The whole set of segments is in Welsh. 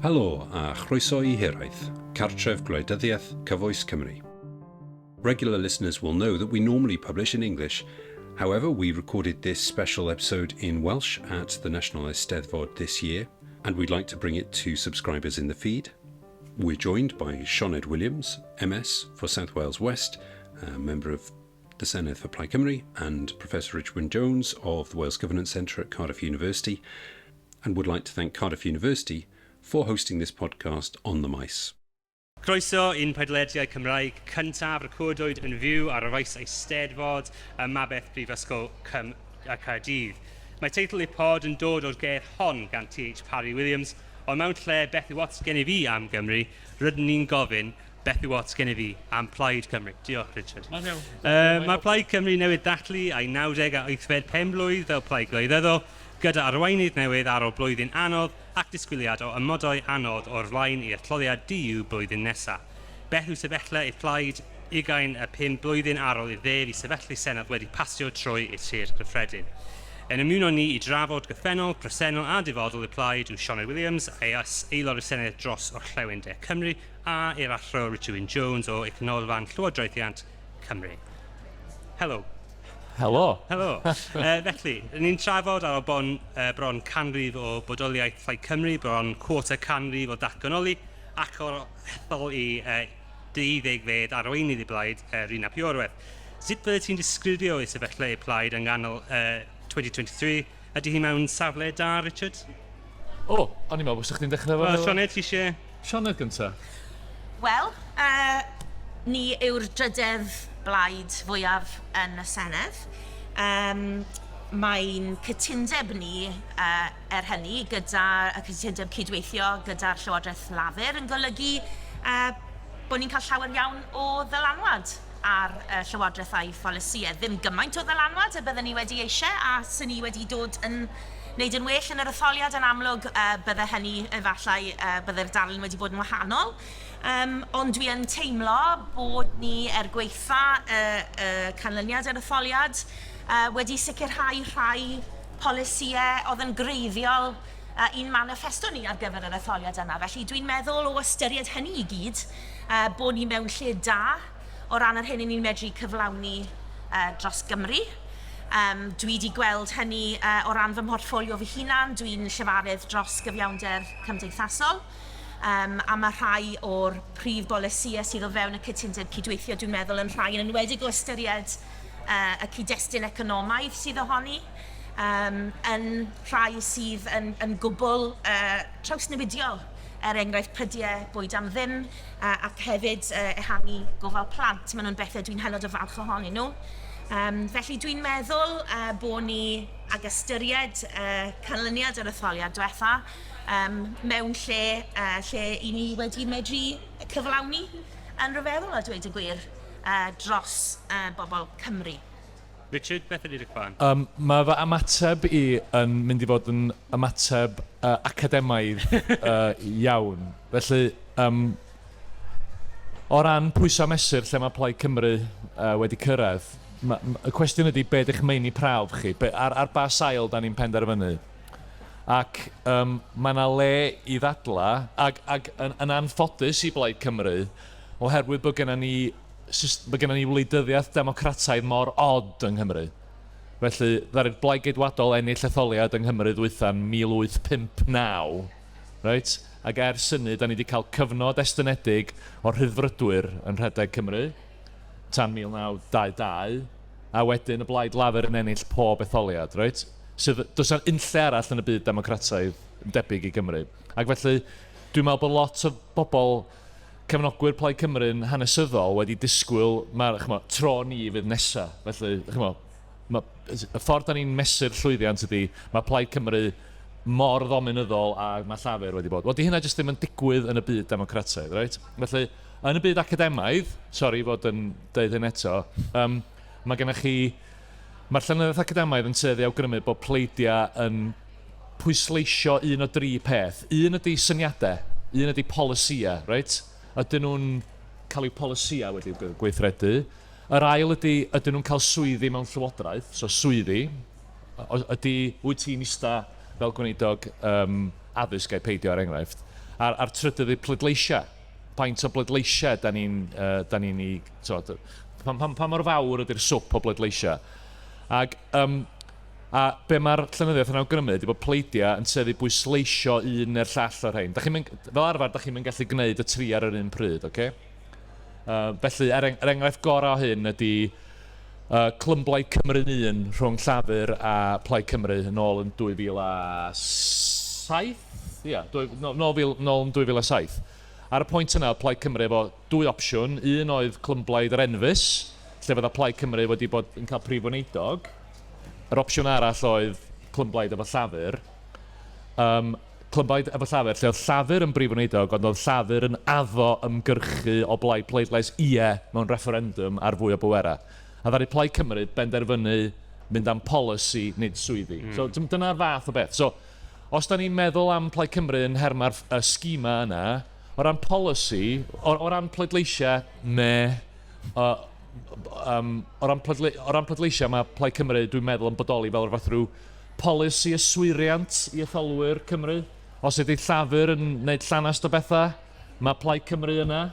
Helo a chroeso I hiraeth, cartref gwleidyddiaeth cyfoes Cymru. Regular listeners will know that we normally publish in English. However, we recorded this special episode in Welsh at the National Eisteddfod this year, and we'd like to bring it to subscribers in the feed. We're joined by Blaid Williams, MS for South Wales West, a member of the Senedd for Blaid Cymru, and Professor Richard Jones of the Wales Governance Centre at Cardiff University, and would like to thank Cardiff University for hosting this podcast on the maes. Croeso i'n podlediad Cymraeg cyntaf recordiwyd yn fyw ar y faes Eisteddfod ym Beth Brifysgol Caerdydd. Mae teitl y pod yn dod o'r gerdd hon gan T H Parry Williams, ond mewn lle Beth ots gennyf am Gymru, rydyn ni'n gofyn Beth ots gennyf am Blaid Cymru. Diolch, Richard. Mae Blaid Cymru newydd ddathlu a'i 90 a 8 penblwydd fel Blaid Gwleidyddiaeth, gyda arweinydd newydd ar ôl blwyddyn anodd ac disgwyliad o ymodau anodd o'r flaen i'r tloddiad DU blwyddyn nesaf. Beth yw sefyllfa i'r Blaid 25 blwyddyn ar ôl i'r ddef I sefyllfu Senedd wedi pasio trwy i'r tir gyffredin. Yn ymuno ni I drafod gyffennol, presennol a difodol y Blaid yw Blaid Williams, aelod y Senedd dros Orllewin De Cymru, a i'r athro Richard Jones o Economofan Llywodraethiant Cymru. Helo. Helo. Helo. Felly, ni'n trafod ar bron canrif o bodolaeth Blaid Cymru, bron chwarter canrif o ddatganoli, ac o'r hethol I 12 arweinydd I Blaid rhan yw'r. Sut bydde ti'n disgrifio I sefyllfa I Blaid yn ganol 2023? Ydy hi mewn safle da, Richard? O'n i'n meddwl bod chdi'n dechrau fo? Sioned, ti eisiau? Sioned gynta. Wel, ni yw'r drydedd blaid fwyaf yn y Senedd. Mae'n cytundeb ni hynny gyda y cytundeb cydweithio gyda'r Llywodraeth Lafur yn golygu bod ni'n cael llawer iawn o ddylanwad ar Llywodraethau pholisïau. Ddim gymaint o ddylanwad y byddwn ni wedi eisiau a sy'n ni wedi dod yn wneud yn well yn yr etholiad yn amlwg bydde hynny efallai bydde'r darlun wedi bod yn wahanol. Ond dwi yn teimlo bod ni gweitha canlyniad yr etholiad wedi sicrhau rhai polisïau oedd yn greiddiol un manifesto ni ar gyfer yr etholiad yna. Felly dwi'n meddwl o ystyried hynny I gyd bod ni mewn lle da o ran yr hyn ni'n medru cyflawni dros Gymru. Dwi wedi gweld hynny o ran fy mhorffolio fy hunan, dwi'n llefarydd dros gyfiawnder cymdeithasol. A mae rhai o'r prif bolisïau sydd o fewn y cytundeb cydweithio dwi'n meddwl yn rhai yn enwedig o ystyried y cyd-destun economaidd sydd ohoni, yn rhai sydd yn gwbl trawsnewidiol, enghraifft prydiau bwyd am ddim ac hefyd ehangu gofal plant. Maen nhw'n bethau dwi'n hynod o falch ohonyn nhw. Felly dwi'n meddwl bod ni ag ystyried canlyniad yr etholiad diwetha mewn lle I ni wedi medru cyflawni yn ryfeddol a dweud y gwir dros bobl Cymru. Richard, beth ydy'r fan? Mae fy ymateb I yn mynd I fod yn ymateb academaidd iawn. Felly, o ran pwyso mesur lle mae Blaid Cymru wedi cyrraedd, y cwestiwn ydy be ydych meini prawf chi, ar ba sail da ni'n penderfynu. Ac mae yna le I ddadla, ac yn anffodus I Blaid Cymru, oherwydd bod gennym ni wleidyddiaeth democrataidd mor od yng Nghymru. Felly, ddaru'r Blaid Geidwadol ennill etholiad yng Nghymru ddwythan 1859, right? Ac ers hynny, da ni wedi cael cyfnod estynedig o'r rhyddfrydwyr yn Rhedeg Cymru, tan 1922, a wedyn y Blaid Lafur yn ennill pob etholiad, right? Does yna unlle arall yn y byd democrataidd yn debyg I Gymru. Ac felly, dwi'n meddwl bod lot o bobl cefnogwyr Blaid Cymru yn hanesyddol wedi disgwyl tro ni fydd nesa. Felly, y ffordd da ni'n mesur llwyddiant ydy, mae Blaid Cymru mor ddominyddol a mae llafur wedi bod. Wel, di hynna jyst ddim yn digwydd yn y byd democrataidd, right? Felly, yn y byd academaidd, sori fod yn deud hyn eto, mae gennych chi Mae'r llenyddiaeth academaidd yn tueddu awgrymu bod pleidiau yn pwysleisio un o 3 peth. Un ydy syniadau, un ydy polisïau, right? Ydyn nhw'n cael eu polisïau wedi gweithredu. Yr ail ydy, ydyn nhw'n cael swyddi mewn llywodraeth, so swyddi. Wyt ti'n ista fel gwneudog addysg ai peidio ar enghraifft. A'r trydydd yw pleidleisia. Paint o bleidleisia da ni'n ei... Pa mor fawr ydy'r swp o bleidleisia. A be mae'r llenyddiaeth yn awgrymu ydy bod pleidia yn seddu bwysleisio un neu'r llall o'r rhain. Fel arfer, da chi'n gallu gwneud y tri ar yr un pryd, oce? Felly, enghraifft gorau o hyn ydy Blaid Cymru 1 rhwng Llafur a Plaid Cymru yn ôl yn 2007? Ia, nôl yn 2007. Ar y pwynt yna, Plaid Cymru efo dwy opsiwn. Un oedd Blaid yr Enfys, lle fydda Plaid Cymru wedi bod yn cael prif wneidog. Yr opsiwn arall oedd Blaid efo Llafur. Blaid efo Llafur, lle oedd Llafur yn brif wneidog, ond oedd Llafur yn addo ymgyrchu o blaid pleidlais mewn referendum ar fwy o bwera. A ddaru Plaid Cymru benderfynu mynd am polisi, nid swyddi. So dyna'r fath o beth. So, os da ni'n meddwl am Plaid Cymru yn herma'r schema yna, o ran polisi, o ran pleidleisia, o ran pleidleisia, mae Plaid Cymru, dwi'n meddwl, yn bodoli fel rhywbeth rhyw polisi yswiriant i etholwyr Cymru. Os ydy Llafur yn gwneud llanast o bethau, mae Plaid Cymru yna.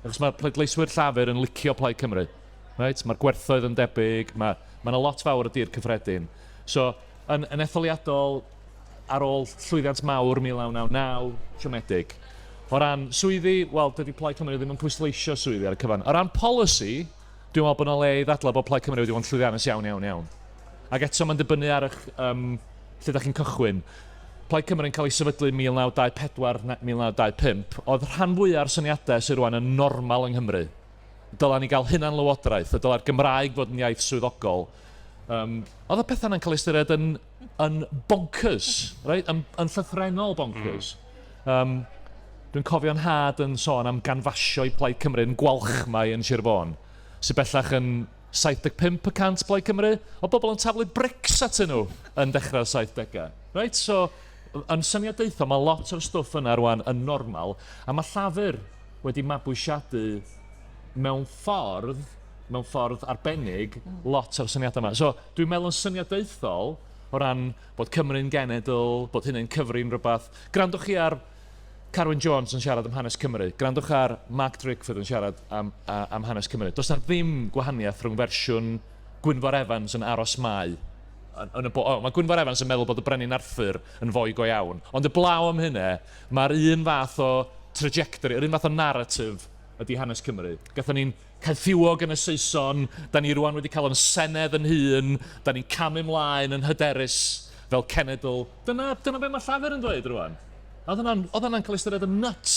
Achos mae pleidleiswyr Llafur yn licio Plaid Cymru. Right? Mae'r gwerthoedd yn debyg, mae yna lot fawr o dir cyffredin. So, yn etholiadol, ar ôl llwyddiant mawr 1999, siomedig. O ran swyddi, wel, dydy Plaid Cymru ddim yn pwysleisio swyddi ar y cyfan. O ran polisi, dwi'n meddwl bod yna le i ddadlau bod Plaid Cymru wedi bod yn llwyddiannus iawn. Ac eto mae'n dibynnu ar lle da chi'n cychwyn. Plaid Cymru yn cael ei sefydlu 1924-1925, oedd rhan fwyaf o'r syniadau sy'n rwan yn normal yng Nghymru. Dyla ni gael hynna'n lywodraeth, a dyla'r Gymraeg fod yn iaith swyddogol. Oedd y pethau yna'n cael ei styried yn bonkers, right? yn llythrenol bonkers. Dwi'n cofio'n had yn sôn am ganfasio i Plaid Cymru yn Gwalchmai yn Sir Fôn, sy'n bellach yn 75% Plaid Cymru, o bobl yn taflu brics atyn nhw yn dechrau'r 70au. Right? So, yn syniadaethol, mae lot o'r stwff yna rwan yn normal, a mae Llafur wedi mabwysiadu mewn ffordd arbennig lot o'r syniadau yma. So, dwi'n meddwl yn syniadaethol, o ran bod Cymru'n genedl, bod hynny'n cyfri'n rhywbeth. Grandwch chi ar Carwyn Jones yn siarad am hanes Cymru. Grandwch ar Mark Drakeford yn siarad am hanes Cymru. Does na ddim gwahaniaeth rhwng fersiwn Gwynfor Evans yn aros mai. Mae Gwynfor Evans yn meddwl bod y brenin Arthur yn fwy go iawn. Ond y blaw am hynny, mae'r un fath o trajectory, yr un fath o narrative ydy hanes Cymru. Gatho ni'n caethiwog yn y Saeson, da ni rwan wedi cael yn Senedd yn hun, da ni'n camu ymlaen yn hyderus fel cenedl. Dyna be mae Llafur yn dweud rwan. Oedd hwnna'n cael ei ystyried yn nuts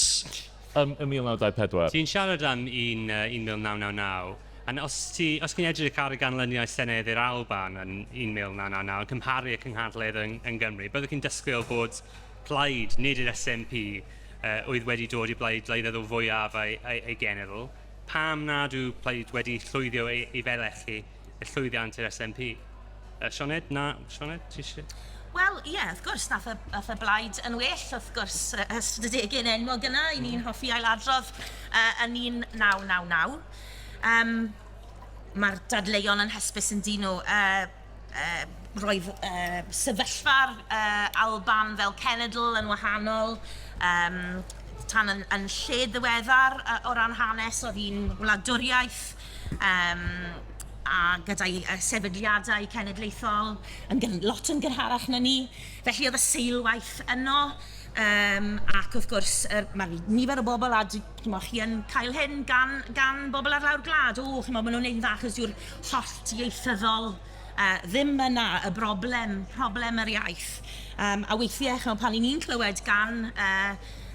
yn 1924. Ti'n siarad am 1999, a os chi'n edrych ar y ganlyniau Senedd i'r Alban yn 1999, yn cymharu y cynghadledd yn Gymru, byddwch chi'n disgwyl bod Plaid, nid yr SNP, oedd wedi dod i Blaid o fwyaf ei genedl. Pam nad yw Plaid wedi llwyddio i felechu y llwyddiant i'r SNP? Sioned? Ti eisiau? Wel, ie, wrth gwrs, nath y Blaid yn well, wrth gwrs, ystadegyn enwog yna, i ni'n hoffi ailadrodd yn 1999. Mae'r dadleuon yn hysbys yn dyn nhw roedd sefyllfa'r Alban fel cenedl yn wahanol, tan yn lle ddiweddar o ran hanes oedd hi'n wladwriaeth, a gyda'i sefydliadau cenedlaethol, lot yn gynharach na ni. Felly oedd y seilwaith yno, ac wrth gwrs, mae nifer o bobl, a chi yn cael hyn gan bobl ar lawr gwlad. Maen nhw'n neud yn dda, achos yw'r holl ieithyddol ddim yna, y problem yr iaith. A weithiau, pan ni'n clywed gan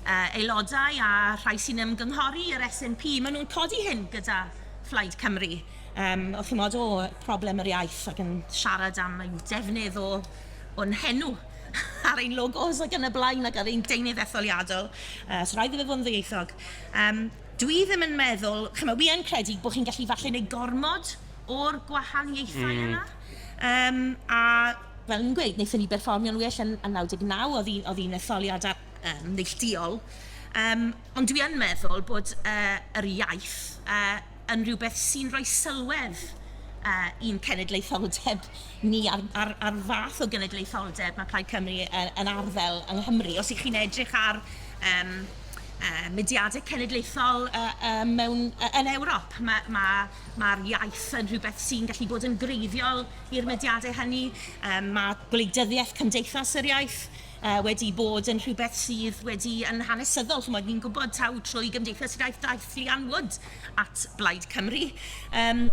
aelodau a rhai sy'n ymgynghori yr SNP, maen nhw'n codi hyn gyda Plaid Cymru. O'ch chi'n modd problem yr iaith ac yn siarad am ein defnydd o'n henw ar ein logos ac yn y blaen ac ar ein deunydd etholiadol. So rhaid i fe fod yn ddieithog. Dwi ddim yn meddwl, wi yn credu bod chi'n gallu falle neud gormod o'r gwahaniaethau yna. A fel yn gweud, wnaethon ni berfformio'n well yn 99, oedd hi'n etholiad neilltuol. Ond dwi yn meddwl bod yr iaith yn rhywbeth sy'n rhoi sylwedd i'n cenedlaetholdeb ni ar fath o genedlaetholdeb mae Plaid Cymru yn arddel yng Nghymru. Os ych chi'n edrych ar mudiadau cenedlaethol yn Ewrop. Mae'r iaith yn rhywbeth sy'n gallu bod yn greiddiol i'r mudiadau hynny. Mae gwleidyddiaeth cymdeithas yr iaith wedi bod yn rhywbeth sydd wedi yn hanesyddol. Ni'n gwybod taw trwy gymdeithas yr iaith daeth Wood at Blaid Cymru.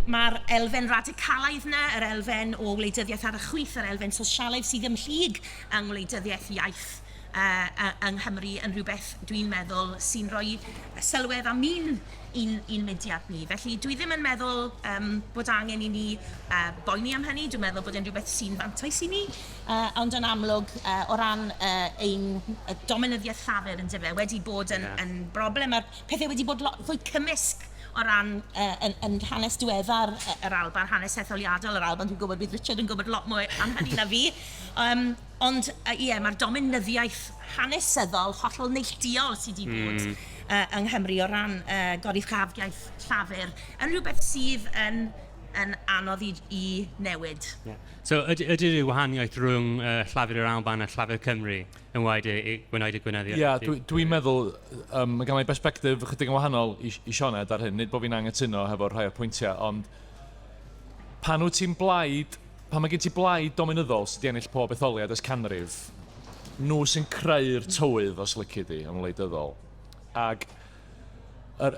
Mae'r elfen radicalaidd yna, yr elfen o wleidyddiaeth ar y chwith, yr elfen sosialaidd sydd ymhlug yng ngwleidyddiaeth iaith yng Nghymru yn rhywbeth dwi'n meddwl sy'n rhoi sylwedd am un mudiad ni. Felly dwi ddim yn meddwl bod angen i ni boeni am hynny. Dwi'n meddwl bod e'n rhywbeth sy'n fantais i ni. Ond yn amlwg o ran ein dominyddiaeth llafur yn dyfe wedi bod yn broblem. A'r pethau wedi bod lot fwy cymysg o ran yn hanes diweddar yr Alban, hanes etholiadol yr Alban. Dwi'n gwybod bydd Richard yn gwybod lot mwy am hynny na fi. Ond mae'r dominyddiaeth hanesyddol hollol neilltuol sydd wedi bod yng Nghymru o ran goruchafgaeth llafur yn rhywbeth sydd yn anodd i newid. So ydy'r wahaniaeth rhwng llafur yr Alban a llafur Cymru yn wneud y gweinyddiaeth? Dwi'n meddwl, mae gan ei perspektif chydig yn wahanol i Sioned ar hyn, nid bod fi'n anghytuno hefo'r rhai o'r pwyntiau, ond pan mae gen ti blaid dominyddol sydd wedi ennill pob etholiad ys canrif, nhw sy'n creu'r tywydd os lici di am wleidyddol. Ac y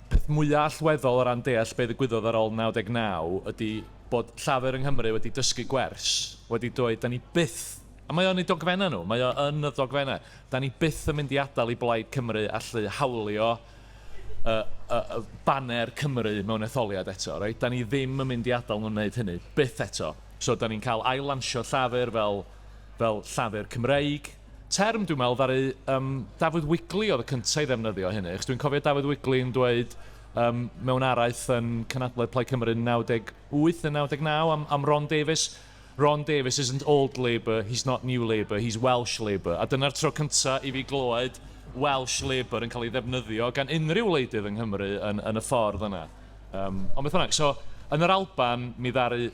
peth mwyaf allweddol o ran deall beth ddigwyddodd ar ôl 99 ydy bod llafur yng Nghymru wedi dysgu gwers, wedi dweud, da ni byth, a mae o'n ei dogfennau nhw, mae o'n y dogfennau, da ni byth yn mynd i adael i Blaid Cymru allu hawlio baner Cymru mewn etholiad eto, right? Da ni ddim yn mynd i adael nhw'n wneud hynny, byth eto. So da ni'n cael ailansio llafur fel llafur Cymraeg. Term dwi'n meddwl ddaru Dafydd Wigley oedd y cyntaf i ddefnyddio hynny, achos dwi'n cofio Dafydd Wigley yn dweud mewn araith yn cynadledd Plaid Cymru 98 neu 99 am Ron Davies. Ron Davies isn't old Labour, he's not new Labour, he's Welsh Labour. A dyna'r tro cyntaf i fi glywed Welsh Labour yn cael ei ddefnyddio gan unrhyw wleidydd yng Nghymru yn y ffordd yna. Ond beth bynnag, so yn yr Alban mi ddaru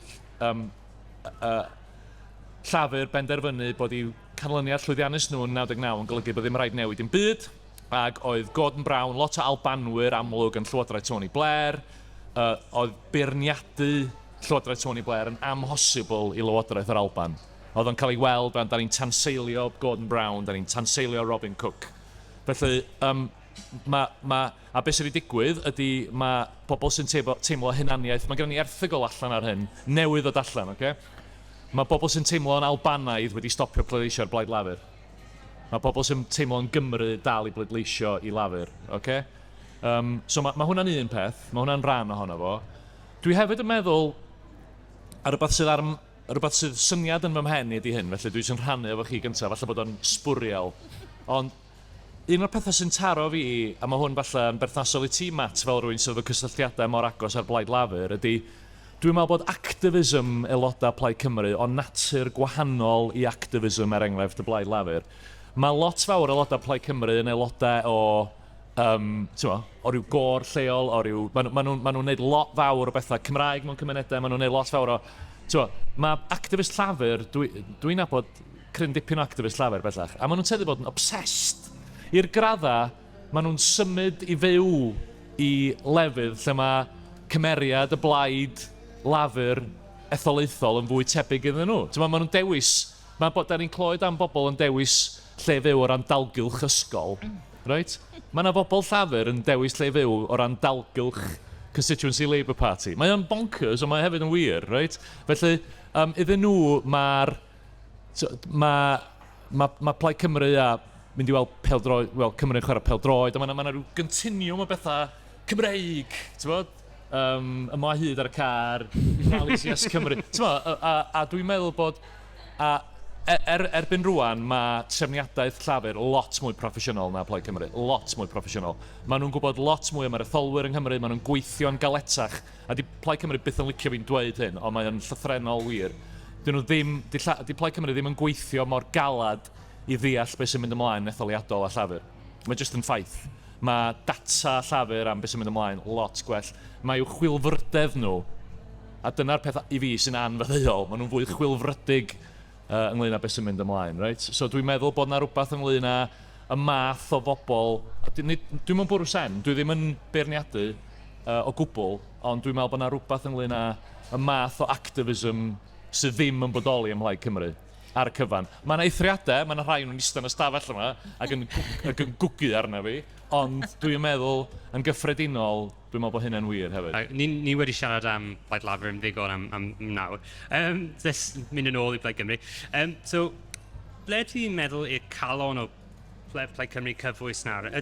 llafur benderfynu bod i'w canlyniad llwyddiannus nhw yn 99 yn golygu bod ddim rhaid newid dim byd, ac oedd Gordon Brown, lot o Albanwyr amlwg yn Llywodraeth Tony Blair, oedd beirniadu Llywodraeth Tony Blair yn amhosibl i Lywodraeth yr Alban. Oedd o'n cael ei weld pan da ni'n tanseilio Gordon Brown, da ni'n tanseilio Robin Cook. Felly, a beth sydd wedi digwydd ydy mae pobl sy'n teimlo hunaniaeth, mae gen ni erthygl allan ar hyn, newydd o allan, okay? Mae bobl sy'n teimlo yn Albanaidd wedi stopio pleidleisio ar Blaid Lafur. Mae bobl sy'n teimlo yn Gymru dal i bleidleisio i lafur, okay? So mae hwnna'n un peth, mae hwnna'n rhan ohono fo. Dwi hefyd yn meddwl, rhywbeth sydd syniad yn fy mhen ydy hyn, felly dwi sy'n rhannu efo chi gyntaf, falle bod o'n sbwriel. Ond un o'r pethau sy'n taro fi, a mae hwn falle yn berthnasol i ti, Matt, fel rwy'n sydd efo cysylltiadau mor agos ar Blaid Lafur, ydy dwi'n meddwl bod activism aelodau Plaid Cymru o natur gwahanol i activism enghraifft y Blaid Lafur. Mae lot fawr aelodau Plaid Cymru yn aelodau o ryw gor lleol, ma' nhw'n neud lot fawr o bethau Cymraeg mewn cymunedau, ma' nhw'n neud lot fawr o... Mae activist llafur, dwi'n nabod cryn dipyn o activist llafur bellach, a ma' nhw'n teddu bod yn obsessed. I'r gradda, ma' nhw'n symud i fyw i lefydd lle mae cymeriad y blaid lafur etholaethol yn fwy tebyg iddyn nhw. Ma' nhw'n dewis, da ni'n clywed am bobl yn dewis lle fyw o ran dalgylch ysgol, right? Mae yna bobl llafur yn dewis lle fyw o ran dalgylch Constituency Labour Party. Mae o'n bonkers, ond mae hefyd yn wir, right? Felly, iddyn nhw mae Plaid Cymru a mynd i weld pêl-droed, wel, Cymru'n chwarae pêl-droed, a mae yna rhyw gyntiniwm o bethau Cymreig, ti'n bod? Yma hyd ar y car, Rallies Yes Cymru. A dwi'n meddwl bod, erbyn rwan, mae trefniadaeth llafur lot mwy proffesiynol na Plaid Cymru, lot mwy proffesiynol. Maen nhw'n gwybod lot mwy am yr etholwyr yng Nghymru, maen nhw'n gweithio'n galetach, a di Plaid Cymru byth yn licio fi'n dweud hyn, ond mae'n llythrenol wir. Di Plaid Cymru ddim yn gweithio mor galad i ddeall beth sy'n mynd ymlaen etholiadol a llafur. Mae jyst yn ffaith. Mae data llafur am beth sy'n mynd ymlaen lot gwell. Mae i'w chwilfrydedd nhw, a dyna'r peth i fi sy'n anfeddeuol, maen nhw'n fwy chwilfrydig ynglyn â beth sy'n mynd ymlaen, right? So dwi'n meddwl bod na rhywbeth ynglyn â y math o bobl, dwi'n meddwl bwrw sen, dwi ddim yn beirniadu o gwbl, ond dwi'n meddwl bod yna rhywbeth ynglyn â y math o activism sydd ddim yn bodoli ym Mhlaid Cymru ar y cyfan. Mae yna eithriadau, mae yna rhai nhw'n eistedd yn y stafell yma ac yn gwgu arna fi, ond dwi'n meddwl yn gyffredinol, dwi'n meddwl bod hynny'n wir hefyd. Ni wedi siarad am Blaid Lafur yn ddigon am nawr. Mynd yn ôl i Blaid Cymru. So, ble ti'n meddwl i'r calon o Blaid Cymru cyfwys nawr?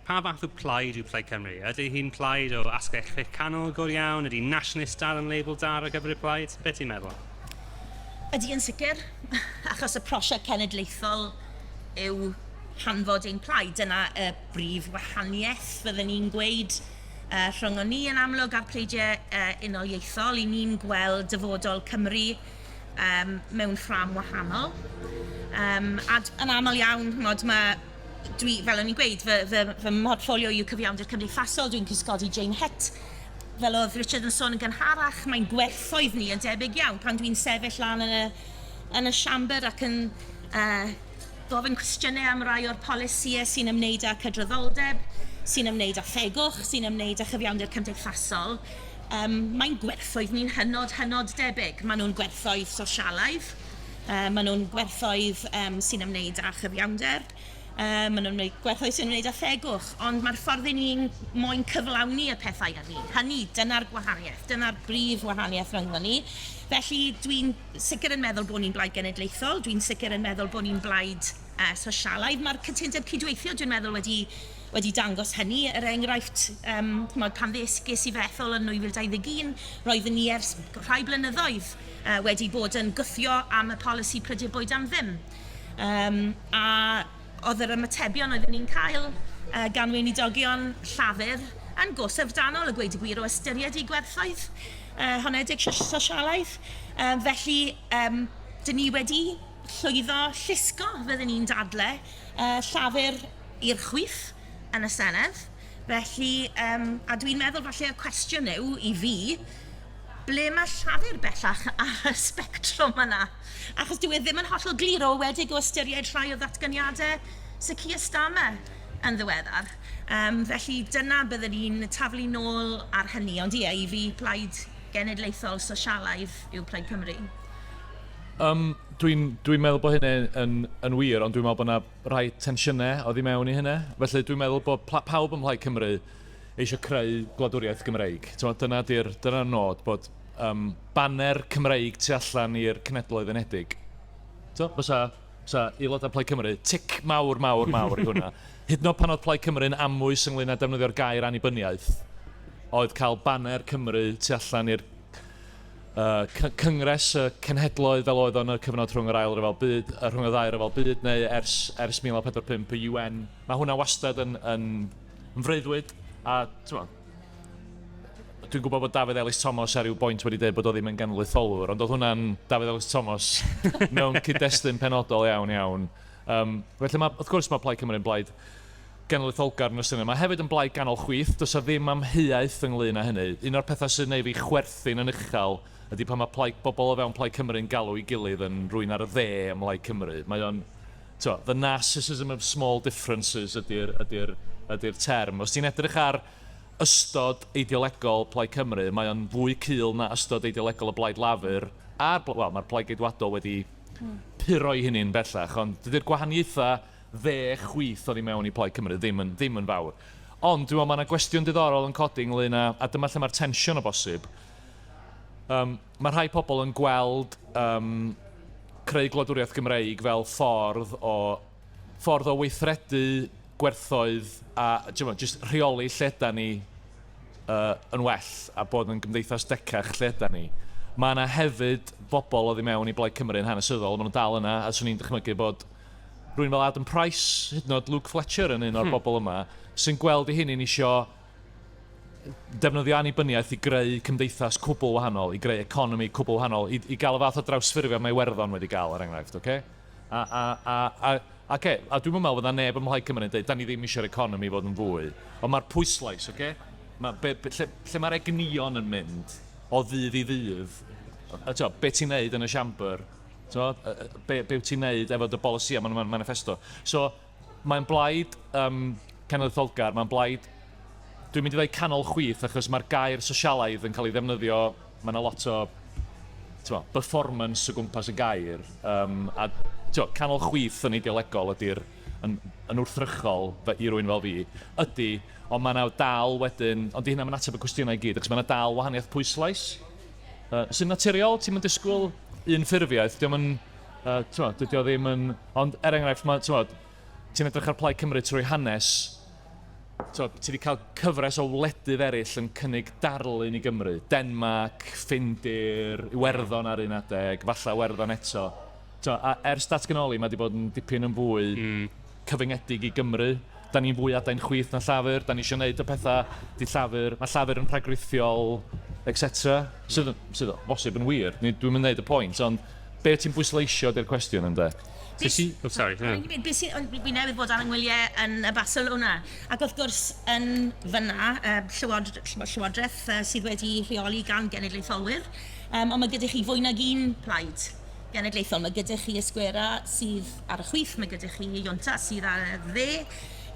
Pa fath o plaid yw Blaid Cymru? Ydy hi'n plaid o asgell canol go iawn? Ydy nationalist dar yn label dar ar gyfer y plaid? Be ti'n meddwl? Ydy yn sicr, achos y prosiect cenedlaethol yw hanfod ein plaid. Dyna y brif wahaniaeth, fyddwn ni'n gweud, rhwng ni yn amlwg ar pleidiau unoliaethol. I ni'n gweld dyfodol Cymru mewn ffram wahanol. A yn aml iawn, fel o'n i'n gweud, fy morffolio yw cyfiawnder cymdeithasol, dwi'n cysgodi Jane Het. Fel oedd Richard yn sôn yn gynharach, mae'n gwerthoedd ni yn debyg iawn pan dwi'n sefyll lan yn y siambr ac yn gofyn cwestiynau am rai o'r polisïau sy'n ymwneud â cydraddoldeb, sy'n ymwneud â thegwch, sy'n ymwneud â chyfiawnder cymdeithasol. Mae'n gwerthoedd ni'n hynod debyg. Maen nhw'n gwerthoedd sosialaidd, maen nhw'n gwerthoedd sy'n ymwneud â chyfiawnder, maen nhw'n gwerthoedd sy'n ymwneud â thegwch, ond mae'r ffordd i ni'n moyn cyflawni y pethau hynny. Dyna'r gwahaniaeth, dyna'r brif wahaniaeth rhwngddo ni. Felly dwi'n sicr yn meddwl bod ni'n blaid genedlaethol, dwi'n sicr yn meddwl bod ni'n blaid sosialaidd. Mae'r cytundeb cydweithio, dwi'n meddwl, wedi dangos hynny. Yr enghraifft, pan ges i fethol yn 2021, roeddwn ni ers rhai blynyddoedd wedi bod yn gwthio am y polisi pryder bwyd am ddim. A oedd yr ymatebion oeddwn ni'n cael gan weinidogion llafur yn gosyfdanol y gweud y gwir o ystyried i gwerthoedd honedig sosialaidd. Felly, dyn ni wedi llwyddo llusgo, fyddwn ni'n dadle, llafur i'r chwith yn y Senedd. Felly, a dwi'n meddwl falle y cwestiwn yw i fi, ble mae llafur bellach ar y spectrwm yna? Achos dwi ddim yn hollol glir o wedig o ystyried rhai o ddatganiadau sy'n Keir Starmer yn ddiweddar. Felly dyna byddwn ni'n taflu nôl ar hynny, ond i fi plaid genedlaethol sosialaidd yw Plaid Cymru. Dwi'n meddwl bod hynny yn wir, ond dwi'n meddwl bod yna rai tensiynau oddi mewn i hynny. Felly dwi'n meddwl bod pawb yn Plaid Cymru eisiau creu gwladwriaeth Gymreig. Dyna'r nod bod banner Cymreig tu allan i'r cenedloedd unedig. Fysa aelodau Plaid Cymru, tic mawr i hwnna. Hyd yn oed pan oedd Plaid Cymru'n amwys ynglyn â defnyddio'r gair annibyniaeth, oedd cael banner Cymru tu allan i'r cyngres y cenhedloedd fel oedd o'n y cyfnod rhwng yr ail ryfel byd, rhwng y ddau ryfel byd, neu ers 1945 y UN. Mae hwnna wastad yn freuddwyd, a dwi'n gwybod bod Dafydd Ellis Thomas ar ryw bwynt wedi dweud bod o ddim yn genedlaetholwr, ond oedd hwnna'n Dafydd Ellis Thomas mewn cyd-destun penodol iawn. Felly, wrth gwrs mae Plaid Cymru'n blaid genedlaetholgar yn ystod yma. Mae hefyd yn blaid ganol chwith, does o ddim amheuaeth ynglyn â hynny. Un o'r pethau sy'n neud fi chwerthu'n yn uchel ydy pan mae bobl o fewn Plaid Cymru'n galw i gilydd yn rwy'n ar y dde ym Mhlaid Cymru. Mae o'n, the narcissism of small differences ydy'r term. Os ti'n edrych ar ystod eideolegol Plaid Cymru, mae o'n fwy cul na ystod eideolegol y Blaid Lafur, mae'r Plaid Geidwadol wedi puro i hynny'n bellach, ond dydy'r gwahaniaethau chwith oedd i mewn i Plaid Cymru ddim yn fawr. Ond dwi'n meddwl mae yna gwestiwn diddorol yn codi ynglyn â dyma lle mae'r tensiwn o bosib. Mae rhai pobl yn gweld creu gwladwriaeth Gymreig fel ffordd o weithredu gwerthoedd a just rheoli lleda ni yn well a bod yn gymdeithas decach lleda ni. Mae yna hefyd bobl oedd i mewn i Blaid Cymru yn hanesyddol, maen nhw'n dal yna, a swn i'n dychmygu bod rhywun fel Adam Price, hyd yn oed Luke Fletcher yn un o'r bobl yma, sy'n gweld i hynny'n isio defnyddio annibyniaeth i greu cymdeithas cwbl wahanol, i greu economi cwbl wahanol, i gael y fath o drawsffurfio mae Iwerddon wedi gael, er enghraifft, oce? A dwi'n meddwl fydda neb ym Mhlaid Cymru'n dweud, da ni ddim eisiau'r economi fod yn fwy. Ond mae'r pwyslais, oce? Lle mae'r egnion yn mynd o ddydd i ddydd, be ti'n neud yn y siambr, be ti'n neud efo dy bolisia, mae'n manifesto. So, mae'n blaid cenedlaetholgar, mae'n blaid, dwi'n mynd i ddweud canol chwith, achos mae'r gair sosialaidd yn cael ei ddefnyddio, mae yna lot o performance o gwmpas y gair, a canol chwith yn idealegol ydy'r yn wrthrychol i rywun fel fi, ydy, ond mae yna dal wedyn, ond di hynna mae'n ateb y cwestiynau i gyd, achos mae yna dal wahaniaeth pwyslais. Sy'n naturiol, ti'n mynd disgwyl un ffurfiaeth, dydy o ddim yn... Ond enghraifft, ti'n edrych ar Blaid Cymru trwy hanes, ti wedi cael cyfres o wledydd eraill yn cynnig darlun i Gymru. Denmark, Ffindir, Iwerddon ar un adeg, falle Iwerddon eto. A ers ddatganoli, mae wedi bod yn dipyn yn fwy cyfyngedig i Gymru. Da ni'n fwy adain chwith na llafur, da ni eisiau gwneud y pethau di llafur, mae llafur yn rhagrithiol, etc. Sydd o bosib yn wir, dwi'n mynd wneud y pwynt, ond be ti'n bwysleisio di'r cwestiwn ynddo? Fi newydd bod ar yngwyliau yn y Barcelona, ac wrth gwrs yn fyna, llywodraeth sydd wedi rheoli gan genedlaetholwyr, ond mae gyda chi fwy nag un plaid genedlaethol. Mae gyda chi ysgwera sydd ar y chwith, mae gyda chi ionta sydd ar y dde.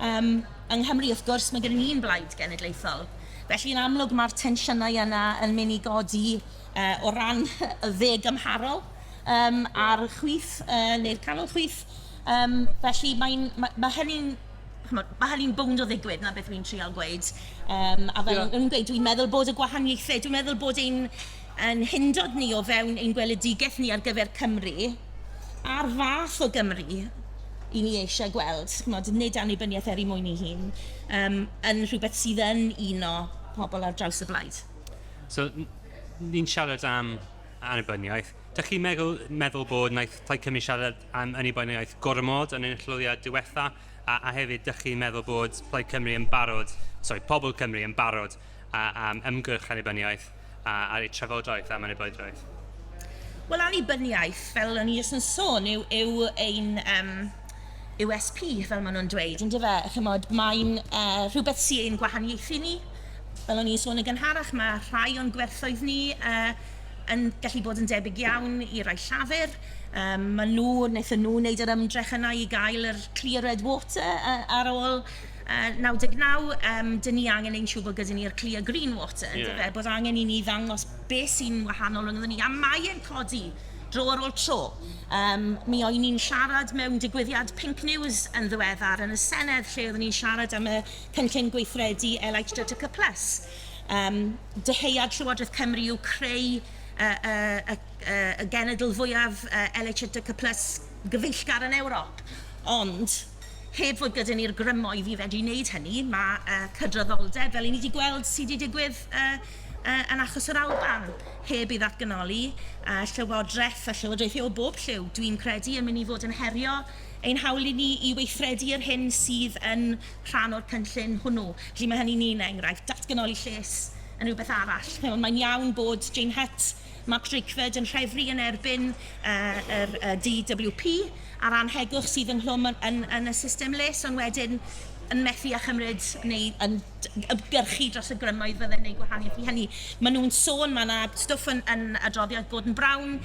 Yng Nghymru, wrth gwrs, mae gyda ni'n blaid genedlaethol. Felly, yn amlwg, mae'r tensiynau yna yn mynd i godi o ran y dde gymharol ar y chwith, neu'r canol chwith. Felly, mae hynny'n bwnd o ddigwydd na beth dwi'n trial gweud. A fel yn gweud, dwi'n meddwl bod y gwahaniaethau, dwi'n meddwl bod ein hindod ni o fewn ein gweledigaeth ni ar gyfer Cymru, a'r fath o Gymru i ni eisiau gweld, nid annibyniaeth mwyn i hun, yn rhywbeth sydd yn un o pobl ar draws y blaid. So, ni'n siarad am annibyniaeth. Dych chi'n meddwl bod wnaeth Blaid Cymru siarad am annibyniaeth gormod yn enilliad diwetha, a hefyd dych chi'n meddwl bod Blaid Cymru yn barod, pobl Cymru yn barod am ymgyrch annibyniaeth a'r trafodaeth am annibyniaeth? Wel, annibyniaeth, fel o'n i jyst yn sôn, yw ein USP, fel maen nhw'n dweud, yn dyfa. Mae'n rhywbeth sy'n gwahaniaethu ni. Fel o'n i'n sôn yn gynharach, mae rhai o'n gwerthoedd ni yn gallu bod yn debyg iawn i rai llafur. Wnaethon nhw wneud yr ymdrech yna i gael yr cleared water ar ôl 99. Dyn ni angen ein siŵr bod gyda ni'r clear green water. Bod angen i ni ddangos beth sy'n wahanol ynddo ni. A mae e'n codi dro ar ôl tro. Mi oeddwn ni'n siarad mewn digwyddiad Pink News yn ddiweddar yn y Senedd, lle oeddwn ni'n siarad am y cynllun gweithredu LHDTC+. Dyhead Llywodraeth Cymru yw creu y genedl fwyaf LHDTC+ gyfeillgar yn Ewrop. Ond, heb fod gyda ni'r grymoedd i fedru wneud hynny, mae cydraddoldeb, fel i ni wedi gweld sydd wedi digwydd yn achos yr Alban, heb i ddatganoli. Llywodraeth o bob lliw, dwi'n credu yn mynd i fod yn herio ein hawl i ni i weithredu yr hyn sydd yn rhan o'r cynllun hwnnw. Felly mae hynny'n un enghraifft, datganoli lles yn rhywbeth arall. Mae'n iawn bod Jane Hutt, Mark Drakeford yn trefnu yn erbyn yr DWP a'r anhegwch sydd ynghlwm yn y system les, ond wedyn yn methu a chymryd neu yn ymgyrchu dros y grymoedd fydde'n gwneud gwahaniaeth i hynny. Maen nhw'n sôn, mae yna stwff yn adroddiad Gordon Brown,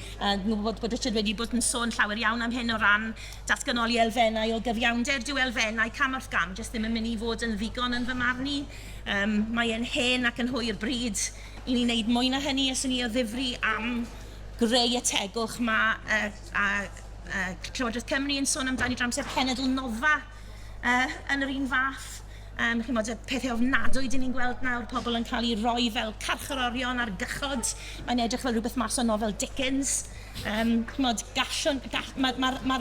bod Richard wedi bod yn sôn llawer iawn am hyn o ran datganoli elfennau o gyfiawnder. Dyw elfennau cam wrth gam, jyst ddim yn mynd i fod yn ddigon yn fy marn i. Mae e'n hen ac yn hwyr bryd i ni wneud mwy na hynny os ni o ddifri am greu y tegwch mae Llywodraeth Cymru yn sôn amdani dramser cenedl nofa yn yr un fath. Y pethau ofnadwy dyn ni'n gweld nawr, pobl yn cael ei roi fel carcharorion ar gychod. Mae'n edrych fel rhywbeth mas o nofel Dickens. Mae'r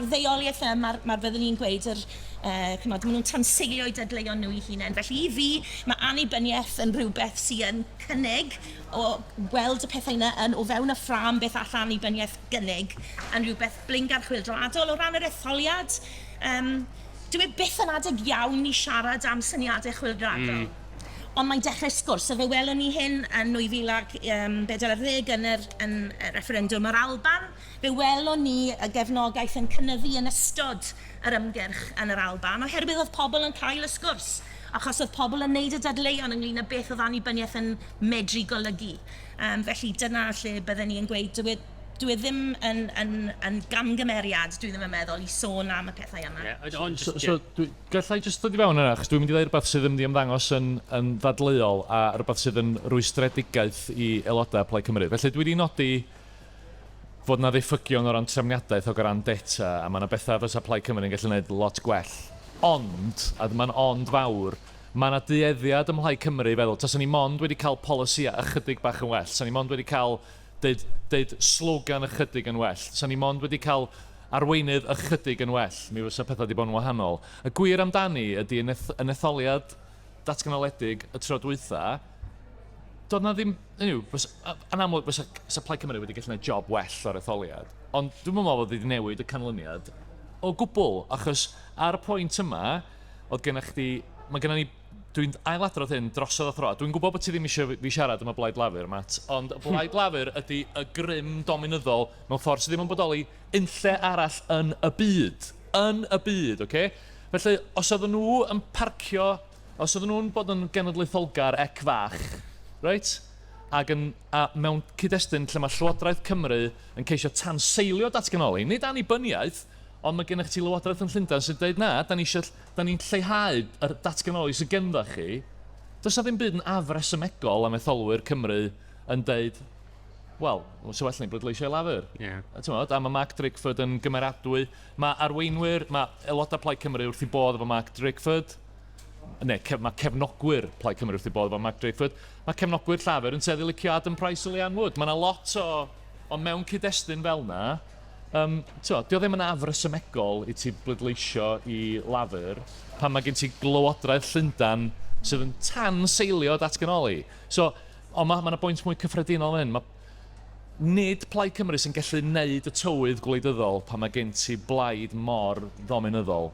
ddeuoliaeth yma, mae'r fyddwn ni'n gweud, maen nhw'n tanseilio i dadleuon nhw i hunain. Felly i fi, mae annibyniaeth yn rhywbeth sy'n cynnig o gweld y pethau yna o fewn y ffram beth all annibyniaeth gynnig yn rhywbeth blingar chwyldroadol o ran yr etholiad. Dwi byth yn adeg iawn i siarad am syniadau chwyldroadol. Ond mae'n dechrau sgwrs, a fe welwn ni hyn yn 2040 yn y referendwm yr Alban. Fe welwn ni y gefnogaeth yn cynyddu yn ystod yr ymgyrch yn yr Alban, oherwydd oedd pobl yn cael y sgwrs, achos oedd pobl yn neud y dadleuon ynglyn â beth oedd annibyniaeth yn medru golygu. Felly dyna lle bydden ni yn gweud, dwi ddim yn gamgymeriad, dwi ddim yn meddwl i sôn am y pethau yma. Gallai jyst dod i fewn yna, achos dwi'n mynd i ddweud rhywbeth sydd yn mynd i ymddangos yn ddadleuol a rhywbeth sydd yn rwystredigaeth i aelodau Plaid Cymru. Felly dwi wedi nodi fod yna ddiffygion o ran trefniadaeth o ran data, a mae yna bethau fysa Plaid Cymru'n gallu gwneud lot gwell. Ond, a dyma'n ond fawr, mae yna dueddiad ym Mhlaid Cymru i feddwl, tasen ni mond wedi cael polisia ychydig bach yn well, tasen ni mond wedi cael deud slogan ychydig yn well, tasen ni mond wedi cael arweinydd ychydig yn well, mi fysa pethau wedi bod yn wahanol. Y gwir amdani ydy yn etholiad datganoledig y tro dwytha, doedd na ddim, yn amlwg fysa Plaid Cymru wedi gallu gwneud job well o'r etholiad, ond dwi'n meddwl bod wedi newid y canlyniad o gwbl, achos ar y pwynt yma, oedd gennych chdi, mae gennych ni, dwi'n ailadrodd hyn drosodd o thro, dwi'n gwybod bod ti ddim eisiau fi siarad am y Blaid Lafur, Matt, ond y Blaid Lafur ydy y grym dominyddol mewn ffordd sydd ddim yn bodoli unlle arall yn y byd, oce? Felly, os oedden nhw yn parcio, os oedden nhw'n bod yn genedlaetholgar fach, right? A mewn cyd-destun lle mae Llywodraeth Cymru yn ceisio tanseilio datganoli, nid annibyniaeth, ond mae gennych ti Lywodraeth yn Llundain sy'n dweud na, da ni'n lleihau yr datganoli sy'n gendda chi. Does na ddim byd yn afresymegol am etholwyr Cymru yn dweud, wel, sy'n well ni'n bleidleisio lafur. A mae Mark Drakeford yn gymeradwy, mae arweinwyr, mae aelodau Plaid Cymru wrth i bod efo Mark Drakeford, mae cefnogwyr Plaid Cymru wrth i bod efo Mark Drakeford, mae cefnogwyr llafur yn teddu licio Adam Price o Leanne Wood. Mae yna lot o mewn cyd-destun fel yna. Dio ddim yn afresymegol i ti bleidleisio i lafur pan mae gen ti Lywodraeth Llundain sydd yn tanseilio datganoli. Ond mae yna bwynt mwy cyffredinol yn hyn. Nid Plaid Cymru sy'n gallu neud y tywydd gwleidyddol pan mae gen ti blaid mor dominyddol.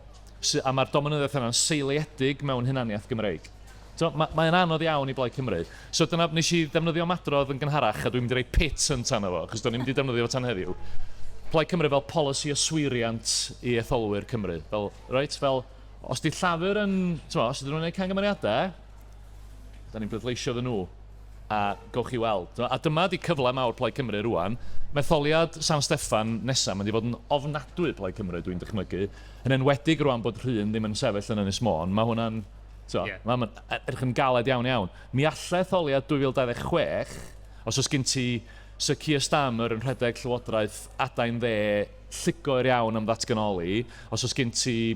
A mae'r dominyddiaeth yna'n seiliedig mewn hunaniaeth Gymreig. Mae'n anodd iawn i Blaid Cymru. Dyna nes i ddefnyddio madrodd yn gynharach a dwi'n mynd i roi pit yn tan efo, achos do'n i'n mynd i ddefnyddio fo tan heddiw. Plaid Cymru fel polisi yswiriant i etholwyr Cymru. Fel, os di llafur yn, os ydyn nhw'n gwneud camgymeriadau, da ni'n bleidleisio ddyn nhw, a gowch chi weld. A dyma di cyfle mawr Plaid Cymru rwan. Metholiad San Steffan nesaf, mae'n di fod yn ofnadwy Plaid Cymru, dwi'n dychmygu. Yn enwedig rwan bod rhywun ddim yn sefyll yn Ynys Môn, mae hwnna'n, mae'n edrych yn galed iawn. Mi allai etholiad 2026, os oes gen ti Sir Keir Starmer yn rhedeg Llywodraeth adain dde llugoer iawn am ddatganoli, os oes gen ti,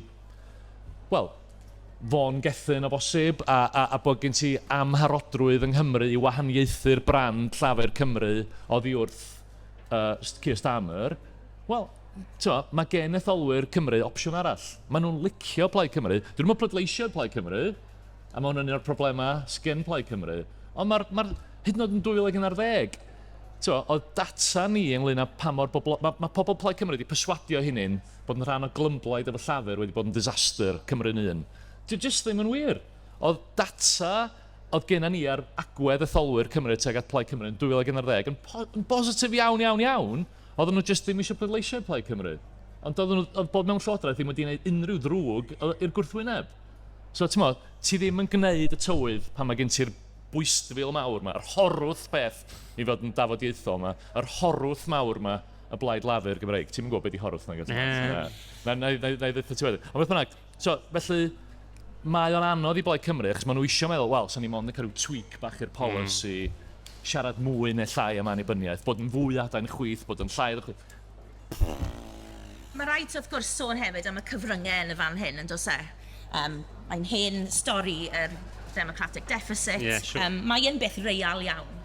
Fawn Gethin o bosib, a bod gen ti amharodrwydd yng Nghymru i wahaniaethu'r brand llafur Cymru oddi wrth Keir Starmer, mae gen etholwyr Cymru opsiwn arall. Maen nhw'n licio Plaid Cymru. Dyn nhw'n pleidleisio Plaid Cymru, a mae hwnna'n un o'r problemau sgen Plaid Cymru. Ond mae'r hyd yn oed yn 2010. Oedd data ni ynglyn â pa mor bobl... Mae pobl Plaid Cymru wedi perswadio hynny'n bod yn rhan o glymblaid efo llafur wedi bod yn disaster Cymru'n un. Dwi'n just ddim yn wir. Oedd data oedd genna ni ar agwedd etholwyr Cymru tuag at Plaid Cymru yn 2010 yn positif iawn, oedd nhw just ddim eisiau pleidleisio Plaid Cymru. Ond oedd bod mewn llywodraeth ddim wedi gwneud unrhyw drwg i'r gwrthwyneb. Ti ddim yn gwneud y tywydd pan mae gen ti'r bwystfil mawr yma, yr horwth Beth i fod yn dafodieithol yma, yr horwth mawr yma, y Blaid Lafur Gymreig. Ti'n gwybod beth i horwth yna? Na i ddeitha ti wedyn. Ond beth bynnag, felly mae o'n anodd i Blaid Cymru, achos maen nhw eisiau meddwl, wel, sa'n ni mond yn cael rhyw tweak bach i'r polisi, siarad mwy neu llai am annibyniaeth, bod yn fwy adain chwith, bod yn llai adain chwith. Mae rhaid wrth gwrs sôn hefyd am y cyfryngau yn y fan hyn, yn dos e. Mae'n hen stori democratic deficit. Mae yn beth real iawn.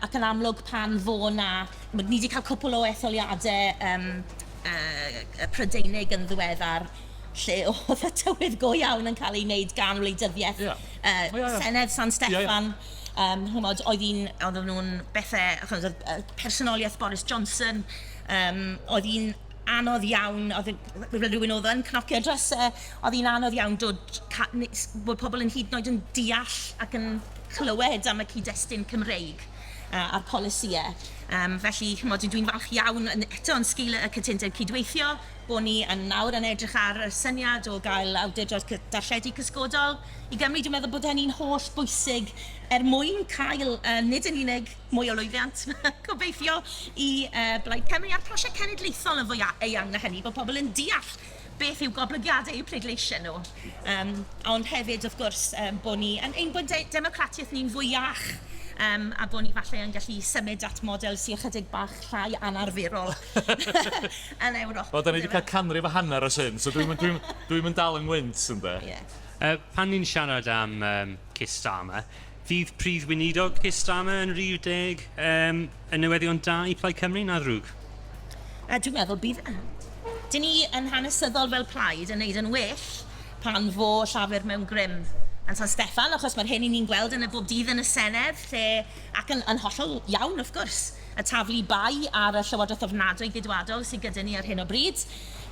Ac yn amlwg pan fo na, ni wedi cael cwpl o etholiadau Prydeinig yn ddiweddar lle oedd y tywydd go iawn yn cael ei wneud gan wleidyddiaeth. Senedd San Steffan. Oedd nhw'n bethau, personoliaeth Boris Johnson, oedd hi'n anodd iawn, rhywun oedd yn cnocio drysau, oedd hi'n anodd iawn bod pobl yn hyd yn oed yn deall ac yn clywed am y cyd-destun Cymreig. a'r polisïau. Felly, dwi'n falch iawn eto yn sgil y cytundeb cydweithio, bod ni yn nawr yn edrych ar y syniad o gael awdurdod darlledu cysgodol i Gymru. Dwi'n meddwl bod hynny'n holl bwysig mwyn cael nid yn unig mwy o lwyddiant, gobeithio, i Blaid Cymru a'r prosiect cenedlaethol yn fwy eang na hynny, bod pobl yn deall beth yw goblygiadau i'w pleidleisio nhw. Ond hefyd, wrth gwrs, bod ni yn bod democratiaeth ni'n fwy iach, a bod ni falle yn gallu symud at model sy'n chydig bach llai anarferol yn Ewrop. Wel, da ni wedi cael canrif a hanner o sy'n, so dwi'n mynd dal yn wynt, ynde? Pan ni'n siarad am Cystama, fydd prif weinidog Cystama yn rhyw deg yn newyddion da i Plaid Cymru na ddrwg? Dwi'n meddwl bydd. Dyn ni yn hanesyddol fel Plaid yn neud yn well pan fo llafur mewn grym yn San Steffan, achos mae'r hyn i ni'n gweld yn y bob dydd yn y Senedd, ac yn hollol iawn, wrth gwrs, y taflu bai ar y Llywodraeth Ofnadwy Gydwadol sydd gyda ni ar hyn o bryd,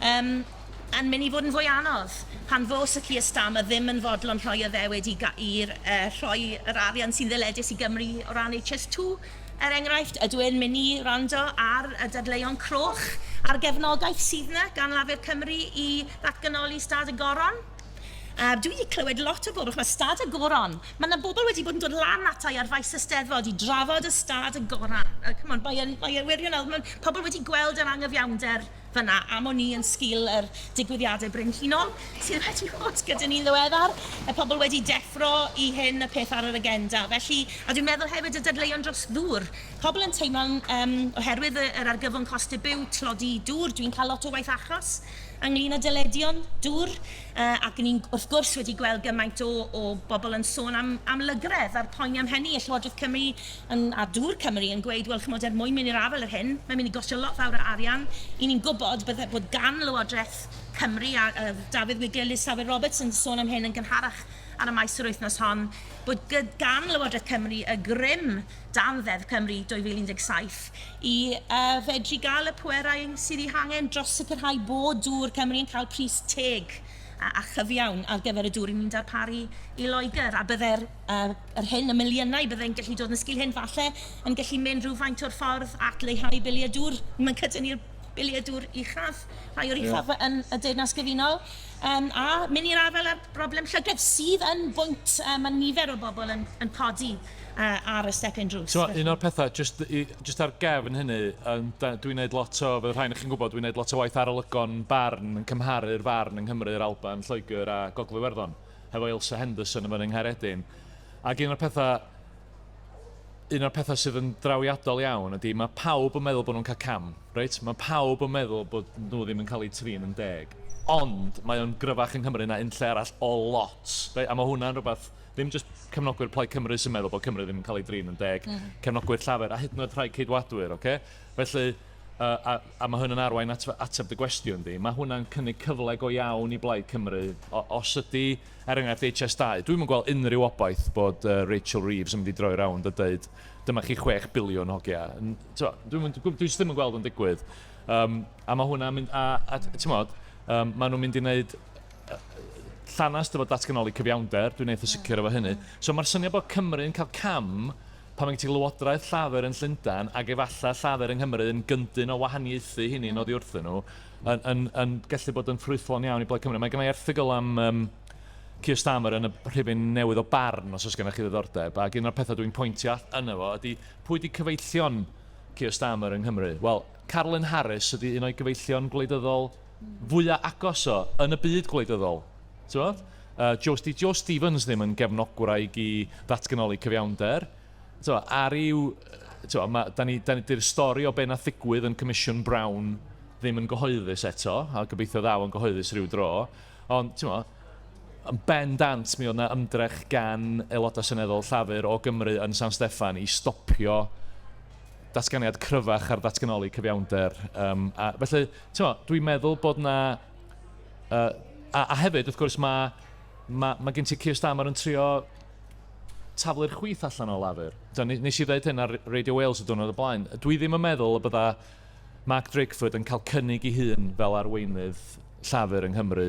yn mynd i fod yn fwy anodd. Pan fo Sir Keir Starmer ddim yn fodlon rhoi y ddewyd i rhoi yr arian sy'n ddyledus i Gymru o ran HS2, enghraifft, ydw e'n mynd i rando ar y dadleuon croch a'r gefnogaeth sydd yna gan Lafur Cymru i ddatganoli stad y goron. Dwi wedi clywed lot o bobl, mae stad y goron, mae yna bobl wedi bod yn dod lan atai ar faes Eisteddfod i drafod y stad y goron. Mae wirionol, mae pobl wedi gweld yr anghyfiawnder fyna am o'n ni yn sgil yr digwyddiadau brenhinol sydd wedi bod gyda ni'n ddiweddar. Y pobl wedi deffro i hyn y peth ar yr agenda. Felly, a dwi'n meddwl hefyd y dadleuon dros ddŵr. Pobl yn teimlo'n oherwydd yr argyfwng costau byw tlodi dŵr. Dwi'n cael lot o waith achos ynglyn â dyledion dŵr, ac ni'n wrth gwrs wedi gweld gymaint o bobl yn sôn am lygredd a'r poeni am hynny. Y Llywodraeth Cymru a Dŵr Cymru yn gweud, wel, chymod, mwyn mynd i'r afel yr hyn, mae'n mynd i gostio lot fawr o arian. I ni'n gwybod bod gan Lywodraeth Cymru a Dafydd Wigley, Lysafyr Roberts yn sôn am hyn yn gynharach ar y maes yr wythnos hon, bod gan Lywodraeth Cymru y grym danddedd Cymru 2017 i fedru gael y pwerau sydd ei hangen dros sicrhau bod Dŵr Cymru yn cael pris teg a chyfiawn ar gyfer y dŵr i ni'n darparu i Loegr, a bydde'r hyn, y miliynau bydde'n gallu dod yn sgil hyn falle yn gallu mynd rhywfaint o'r ffordd at leihau biliau dŵr. Mae'n cyda ni'r biliau dŵr uchaf, rhai o'r uchaf yn y Deyrnas Gyfunol, a mynd i'r afel ar broblem llygredd sydd yn bwynt mae nifer o bobl yn codi ar y stepyn drws. So, un o'r pethau, just ar gefn hynny, dwi'n neud lot o, fydd rhain chi'n gwybod, dwi'n neud lot o waith arolygon barn, yn cymharu'r barn yng Nghymru, yr Alban, Lloegr a Gogledd Iwerddon, hefo Ilse Henderson yn fyny Nghaeredin. Ac un o'r pethau sydd yn drawiadol iawn ydy, mae pawb yn meddwl bod nhw'n cael cam, reit? Mae pawb yn meddwl bod nhw ddim yn cael eu trin yn deg. Ond mae o'n gryfach yng Nghymru na unlle arall o lot. Right? A mae hwnna'n rhywbeth, ddim jyst cefnogwyr Plaid Cymru sy'n meddwl bod Cymru ddim yn cael ei drin yn deg, cefnogwyr llafur, a hyd yn oed rhai ceidwadwyr, okay? Felly, a mae hwn yn arwain ateb dy gwestiwn di, mae hwnna'n cynnig cyfle go iawn i Blaid Cymru os ydy enghraifft HS2. Dwi'n gweld unrhyw obaith bod Rachel Reeves yn mynd i droi rownd a dweud dyma chi 6 biliwn hogiau. Dwi'n ddim yn gweld yn digwydd. A mae hwnna'n mynd, maen nhw'n mynd i wneud llanast efo datganoli cyfiawnder, dwi'n eitha sicr efo hynny. So mae'r syniad bod Cymru yn cael cam pan mae gen ti lywodraeth llafur yn Llundain ac efallai llafur yng Nghymru yn gyndyn o wahaniaethu hynny'n oddi wrthyn nhw yn gallu bod yn ffrwythlon iawn i Blaid Cymru. Mae gen i erthygl am Keir Starmer yn y rhifyn newydd o barn os oes gennych chi ddiddordeb, ac un o'r pethau dwi'n pwyntio yna fo ydy pwy ydy cyfeillion Keir Starmer yng Nghymru? Wel, Carolyn Harris ydy un o'i gyfeillion gwleidyddol fwyaf agos o yn y byd gwleidyddol. Joe Stevens ddim yn gefnogwraig i ddatganoli cyfiawnder. Da ni'r stori o be nath ddigwydd yn Comisiwn Brown ddim yn gyhoeddus eto, a gobeithio ddaw yn gyhoeddus rhyw dro. Ond, yn bendant mi oedd yna ymdrech gan aelodau seneddol llafur o Gymru yn San Steffan i stopio datganiad cryfach ar ddatganoli cyfiawnder. Felly, dwi'n meddwl bod yna... A hefyd, wrth gwrs, mae gen ti Keir Starmer yn trio taflu'r chwith allan o lafur. Nes i ddweud hyn ar Radio Wales y diwrnod o blaen. Dwi ddim yn meddwl y bydda Mark Drakeford yn cael cynnig ei hun fel arweinydd llafur yng Nghymru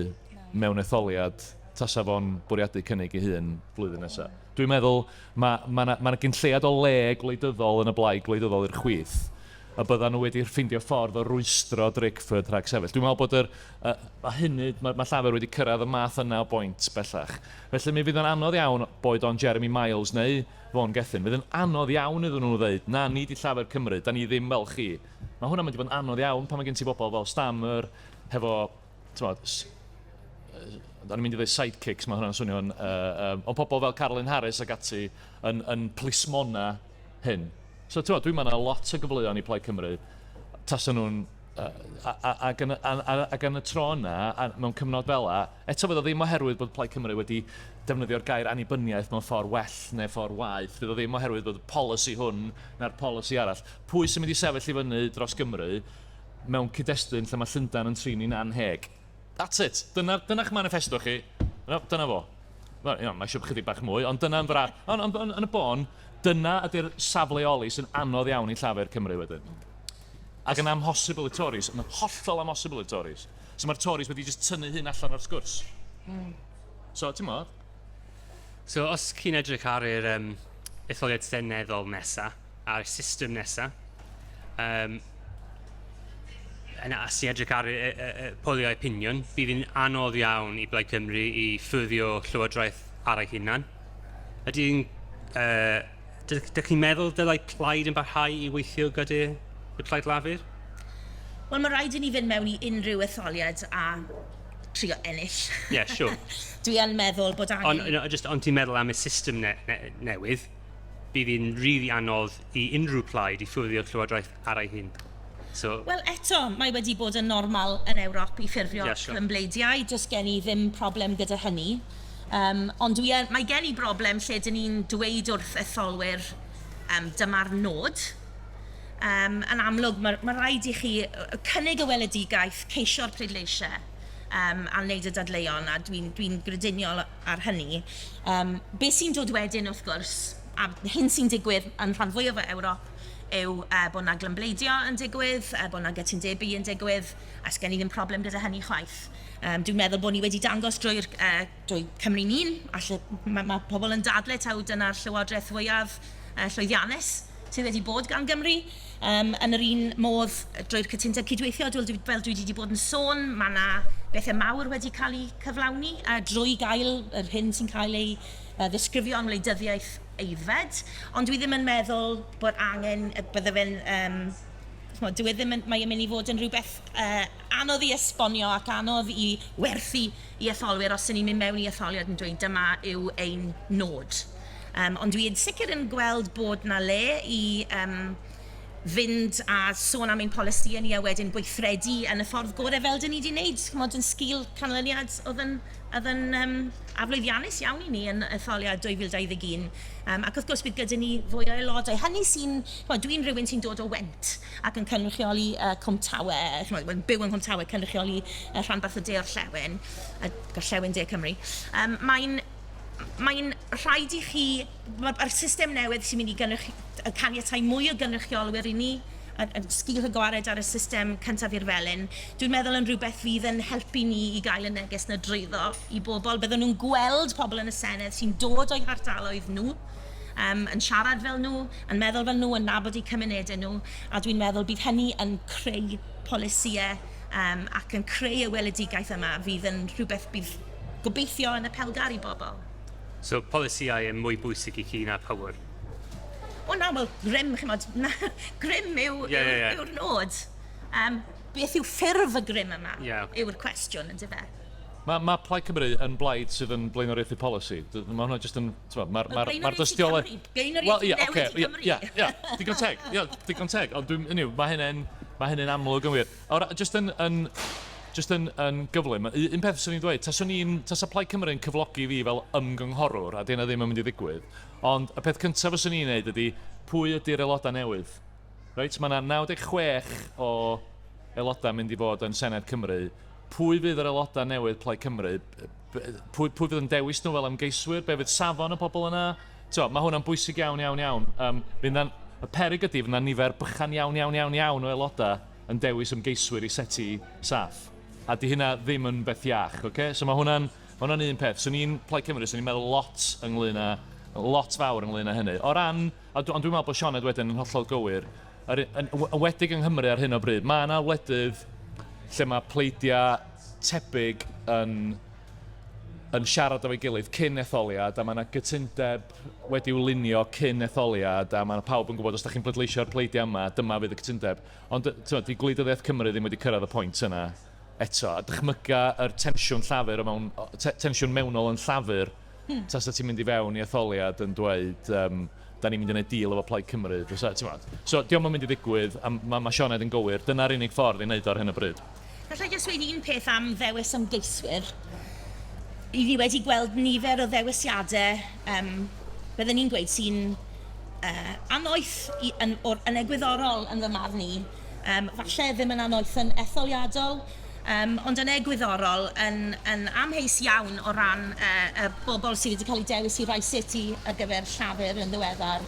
mewn etholiad tasa fo'n bwriadu cynnig ei hun flwyddyn nesaf. Dwi'n meddwl mae gynlleiad o le gwleidyddol yn y blaid gwleidyddol i'r chwith, a byddan nhw wedi ffeindio ffordd o rwystro Drakeford rhag sefyll. Dwi'n meddwl bod mae llafur wedi cyrraedd y math yna o boint bellach. Felly mi fydd yn anodd iawn boed o'n Jeremy Miles neu Fawn Gethin. Fydd yn anodd iawn iddyn nhw ddweud, na, ni di llafur Cymru, da ni ddim fel chi. Mae hwnna'n mynd i bod yn anodd iawn pan mae gen ti bobl fel Stammer, hefo, da ni'n mynd i ddweud sidekicks, mae hwnna'n swnio o pobl fel Carolyn Harris ag ati yn plismona hyn. So, dwi'n meddwl lot o gyfleoedd i Blaid Cymru, tasan nhw'n, ac yn y tro yna, mewn cyfnod fel la, eto fydd o ddim oherwydd bod Blaid Cymru wedi defnyddio'r gair annibyniaeth mewn ffordd well neu ffordd waeth, fydd o ddim oherwydd bod y polisi hwn na'r polisi arall. Pwy sy'n mynd i sefyll i fyny dros Gymru mewn cyd-destun lle mae Llundain yn trin i'n anheg. That's it. Dyna'ch manifesto chi. Dyna fo. Mae eisiau chydig bach mwy, ond dyna'n frad. Yn y bon, dyna ydy'r safleoli sy'n anodd iawn i llafur Cymru wedyn. Ac yn amhosibl i Tories, yn hollol amhosibl i Tories. So mae'r Tories wedi just tynnu hyn allan o'r sgwrs. So, ti'n modd? So, os chi'n edrych ar yr etholiad seneddol nesaf, a'r system nesaf, yna os ti'n edrych ar y poliau opinion, bydd hi'n anodd iawn i Blaid Cymru i ffyddio llywodraeth ar ei hunan. Ydych chi'n meddwl dylai plaid yn barhau i weithio gyda y plaid lafur? Wel, mae rhaid i ni fynd mewn i unrhyw etholiad a trio ennill. Yeah, sure. Dwi yn meddwl bod angen... Ond ti'n meddwl am y system newydd, bydd hi'n rili anodd i unrhyw plaid i ffyddio llywodraeth ar ei hun. So, Wel, eto, mae wedi bod yn normal yn Ewrop i ffurfio clymbleidiau, does gen i ddim problem gyda hynny. Ond mae gen i broblem lle dyn ni'n dweud wrth etholwyr dyma'r nod. Yn amlwg, mae rhaid i chi cynnig y weledigaeth, ceisio'r pleidleisiau a wneud y dadleuon, a dwi'n grediniol ar hynny. Be sy'n dod wedyn, wrth gwrs, a hyn sy'n digwydd yn rhan fwyaf o Ewrop, yw bod yna glymbleidio yn digwydd, bod yna gytundebu yn digwydd, a sgen i ddim problem gyda hynny chwaith. Dwi'n meddwl bod ni wedi dangos drwy Cymru Ni'n, mae pobl yn dadlau taw dyna'r llywodraeth fwyaf llwyddiannus sydd wedi bod gan Gymru. Yn yr un modd drwy'r cytundeb cydweithio, fel dwi wedi bod yn sôn, mae yna bethau mawr wedi cael eu cyflawni drwy gael yr hyn sy'n cael ei ddisgrifio yn wleidyddiaeth aeddfed, ond dwi ddim yn meddwl bod angen, bydde fe'n, mae'n mynd i fod yn rhywbeth anodd i esbonio ac anodd i werthu i etholwyr os ydyn ni'n mynd mewn i etholiad yn dweud dyma yw ein nod. Ond dwi'n sicr yn gweld bod na le i fynd a sôn am ein polisïau ni a wedyn gweithredu yn y ffordd gorau fel dyn ni wedi wneud, chymod yn sgil canlyniad oedd yn aflwyddiannus iawn i ni yn etholiad 2021. Ac wrth gwrs bydd gyda ni fwy o aelodau. Hynny dwi'n rhywun sy'n dod o Went ac yn cynrychioli Cwmtawe, byw yn Cwmtawe, cynrychioli rhanbarth o De-orllewin, Gorllewin De Cymru. Mae'n rhaid i chi, mae'r system newydd sy'n mynd i caniatáu mwy o gynrychiolwyr i ni, yn sgil y gwared ar y system cyntaf i'r felyn. Dwi'n meddwl yn rhywbeth fydd yn helpu ni i gael y neges na drwyddo i bobl. Bydden nhw'n gweld pobl yn y Senedd sy'n dod o'i hardaloedd nhw, yn siarad fel nhw, yn meddwl fel nhw, yn nabod eu cymunedau nhw, a dwi'n meddwl bydd hynny yn creu polisïau ac yn creu y weledigaeth yma fydd yn rhywbeth bydd gobeithio yn y pelgar i bobl. So, polisïau yn mwy bwysig i chi na power? O na, wel, grym, chymod, grym yw'r nod. Beth yw ffurf y grym yma yw'r cwestiwn, yn dyfe? Mae Plaid Cymru yn blaid sydd yn blaenoriaethu polisi. Mae hwnna jyst yn... Mae'r dystiolaeth... Blaenoriaethu newid i Gymru. Ie, digon teg. Ond mae hynny'n amlwg yn wir. Just yn gyflym, un peth sy'n ni'n dweud, tasa Plaid Cymru yn cyflogi fi fel ymgynghorwr, a dyna ddim yn mynd i ddigwydd, ond y peth cyntaf sy'n ni'n neud ydy, pwy ydy'r aelodau newydd? Right? Mae yna 96 o aelodau mynd i fod yn Senedd Cymru. Pwy fydd yr aelodau newydd Plaid Cymru? Pwy fydd yn dewis nhw fel ymgeiswyr? Be fydd safon y pobl yna? Mae hwnna'n bwysig iawn. Y peryg ydy, fydd yna nifer bychan iawn o aelodau yn dewis ymgeiswyr i seti saff. A di hynna ddim yn beth iach, okay? So mae hwnna'n hwnna'n un peth. So ni'n Blaid Cymru, so ni'n meddwl lot fawr ynglyn â hynny. O ran, ond dwi'n meddwl bod Sioned wedyn yn hollol gywir, yn wedig yng Nghymru ar hyn o bryd, mae yna wledydd lle mae pleidiau tebyg yn siarad efo'i gilydd cyn etholiad, a mae yna gytundeb wedi'w lunio cyn etholiad, a mae yna pawb yn gwybod os ydych chi'n pleidleisio'r pleidiau yma, dyma fydd y gytundeb. Ond di gwleidyddiaeth Cymru ddim wedi cyrraedd y pwynt yna eto. A dychmyga yr tensiwn llafur, tensiwn mewnol yn llafur, tas ti'n mynd i fewn i etholiad yn dweud, da ni'n mynd i wneud deal efo Blaid Cymru. So, diolch yn mynd i ddigwydd, a mae Sioned yn gywir. Dyna'r unig ffordd i wneud o ar hyn o bryd. Gallai jyst dweud un peth am ddewis ymgeiswyr. I fi wedi gweld nifer o ddewisiadau, byddwn ni'n gweud sy'n anoeth yn egwyddorol yn fy marn ni. Falle ddim yn anoeth yn etholiadol, ond yn egwyddorol yn amheus iawn o ran y bobl sydd wedi cael ei dewis i Rai City ar gyfer llafur yn ddiweddar.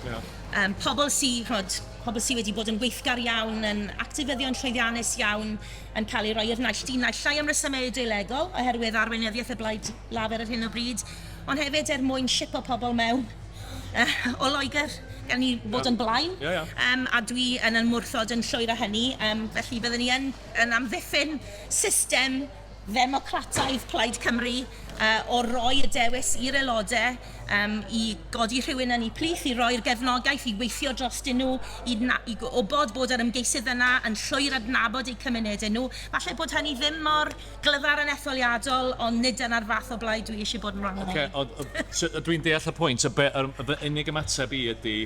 Pobl sydd wedi bod yn gweithgar iawn, yn actifyddion llwyddiannus iawn, yn cael ei roi i'r naill am resymau deilegol, oherwydd arweinyddiaeth y Blaid Lafur ar hyn o bryd, ond hefyd mwyn ship o pobl mewn o Loegr, gan ni bod yn blaen. A dwi yn ymwrthod yn llwyr â hynny, felly byddwn ni yn amddiffyn system ddemocrataidd Plaid Cymru o roi y dewis i'r aelodau i godi rhywun yn ei plith, i roi'r gefnogaeth, i weithio drostyn nhw, i gwybod bod yr ymgeisydd yna yn llwyr adnabod eu cymunedau nhw. Falle bod hynny ddim mor glyfar yn etholiadol, ond nid yna'r fath o blaid dwi eisiau bod yn rhan o. Dwi'n deall y pwynt, y unig ymateb i ydy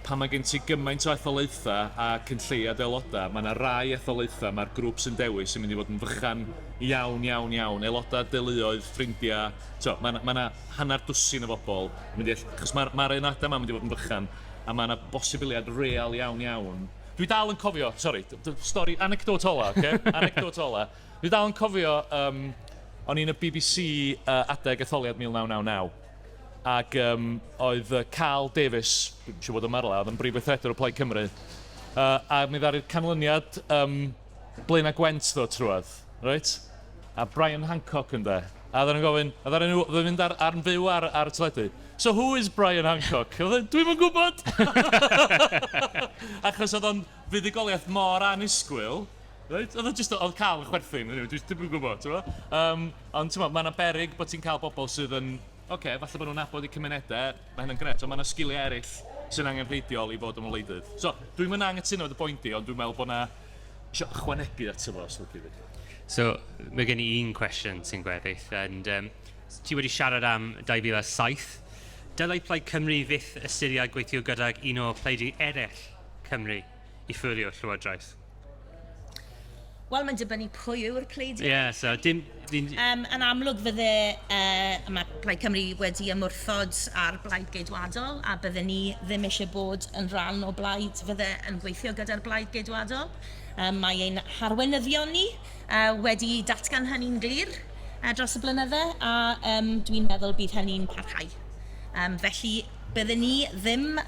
pan mae gen ti gymaint o etholaethau a cynlleiad aelodau, mae yna rai etholaethau, mae'r grŵp sy'n dewis sy'n mynd i fod yn fychan iawn, aelodau, deuluoedd, ffrindiau, mae yna hanner dwsin o bobl, achos mae'r un adeg yma'n mynd i fod yn fychan, a mae yna bosibiliad real iawn. Dwi dal yn cofio, stori, anecdot ola, anecdot ola. Dwi dal yn cofio, o'n i'n y BBC adeg etholiad 1999, ac oedd Carl Davies, dwi'n siŵr bod yn marla, oedd yn brif weithredwr o Blaid Cymru, a mi ddaru'r canlyniad Blaen a Gwent ddo trwad, reit? A Brian Hancock yn de. A ddaru'n gofyn, a ddaru'n mynd ar fyw ar y teledu. So who is Brian Hancock? Dwi'n yn gwybod! Achos oedd o'n fuddugoliaeth mor anusgwyl, right? Oedd Carl yn chwerthin, dwi'n yn gwybod, ti'n gwybod? Ond mae yna berig bod ti'n cael bobl sydd yn falle bod nhw'n nabod i cymunedau, mae hynny'n gret, ond mae yna sgiliau eraill sy'n angenrheidiol i fod yn wleidydd. So, dwi'n mynd angytuno y bwynt i, ond dwi'n meddwl bod yna eisiau ychwanegu ato fo, os lwci fi. So, mae gen i un cwestiwn sy'n gweddill, and ti wedi siarad am 2007. Dylai Plaid Cymru fyth ystyried gweithio gydag un o pleidi eraill Cymru i ffurfio llywodraeth? Wel, mae'n dibynnu pwy yw'r pleidi. So yn amlwg fydde mae Plaid Cymru wedi ymwrthod ar blaid geidwadol, a bydde ni ddim eisiau bod yn rhan o blaid fydde yn gweithio gyda'r blaid geidwadol. Mae ein harweinyddion ni wedi datgan hynny'n glir dros y blynydde, a dwi'n meddwl bydd hynny'n parhau. Felly, bydde ni ddim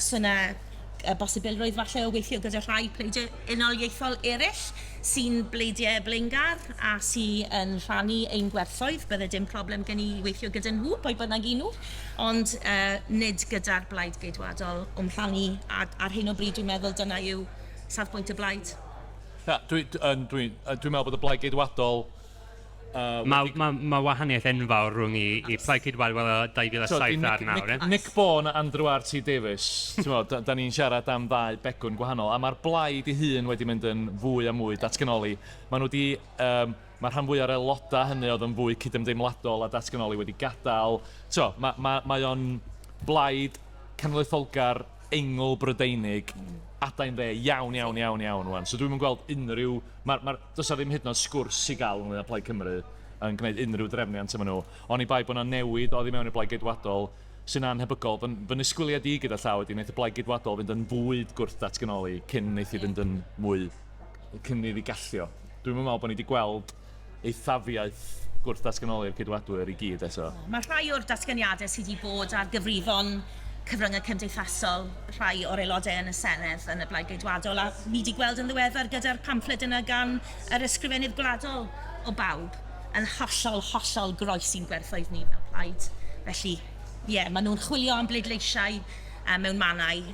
sy'n y bosibilrwydd falle o weithio gyda rhai pleidiau unoliaethol eraill sy'n bleidiau blaengar a sy'n rhannu ein gwerthoedd. Bydde dim problem gen i weithio gyda nhw, pwy bynnag un nhw, ond nid gyda'r blaid geidwadol rhannu, ar hyn o bryd dwi'n meddwl dyna yw safbwynt y blaid. Dwi'n meddwl bod y blaid geidwadol Mae wahaniaeth enfawr rhwng i Plaid Cydwadol 2007 ar nawr. Nick Bourne a Andrew R.T. Davies, da ni'n siarad am ddau begwn gwahanol, a mae'r blaid ei hun wedi mynd yn fwy a mwy datganoli. Mae'r rhan fwy o'r aelodau hynny oedd yn fwy cydymdeimladol a datganoli wedi gadael. Mae o'n blaid canlytholgar engl Brydeinig, adain dde iawn wan. So dwi'n gweld unrhyw... Does ddim hyd yn oed sgwrs i gael yn y Blaid Cymru yn gwneud unrhyw drefniant yma nhw. Ond i bai bod yna newid oedd i mewn i'r Blaid Geidwadol sy'n anhebygol. Fy nisgwyliad i gyda llaw ydy wneud y Blaid Geidwadol fynd yn fwyd gwrth datganoli cyn wneud i fynd yn mwy... cyn iddi gallio. Dwi'n meddwl bod ni wedi gweld eithafiaeth gwrth datganoli'r Ceidwadwyr i gyd eto. Mae rhai o'r datganiadau sydd wedi bod ar gyfrifon cyfryngau cymdeithasol, rhai o'r aelodau yn y Senedd yn y Blaid Geidwadol, a ni wedi gweld yn ddiweddar gyda'r pamffled yna gan yr ysgrifennydd gwladol o bawb. yn hollol groes i'n gwerthoedd ni fel plaid. Felly, maen nhw'n chwilio am bleidleisiau mewn mannau,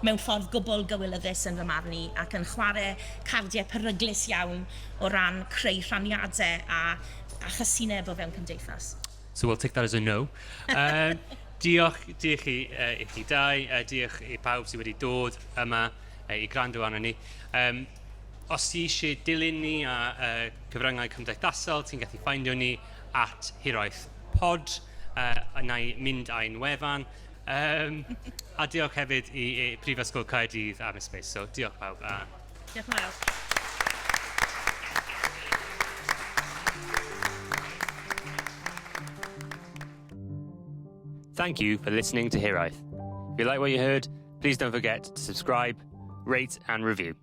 mewn ffordd gwbl gywilyddus yn fy marn i, ac yn chwarae cardiau peryglus iawn o ran creu rhaniadau a chysineb o fewn cymdeithas. So we'll take that as a no. Diolch i chi dau, diolch i pawb sydd wedi dod yma i gwrando arno ni. Os ti eisiau dilyn ni a cyfryngau cymdeithasol, ti'n gallu ffindio ni at hiraeth pod, yna i mynd a'n wefan. A diolch hefyd i Prifysgol Caerdydd am y space. So diolch pawb. Diolch yn fawr. Thank you for listening to Hiraeth. If you like what you heard, please don't forget to subscribe, rate and review.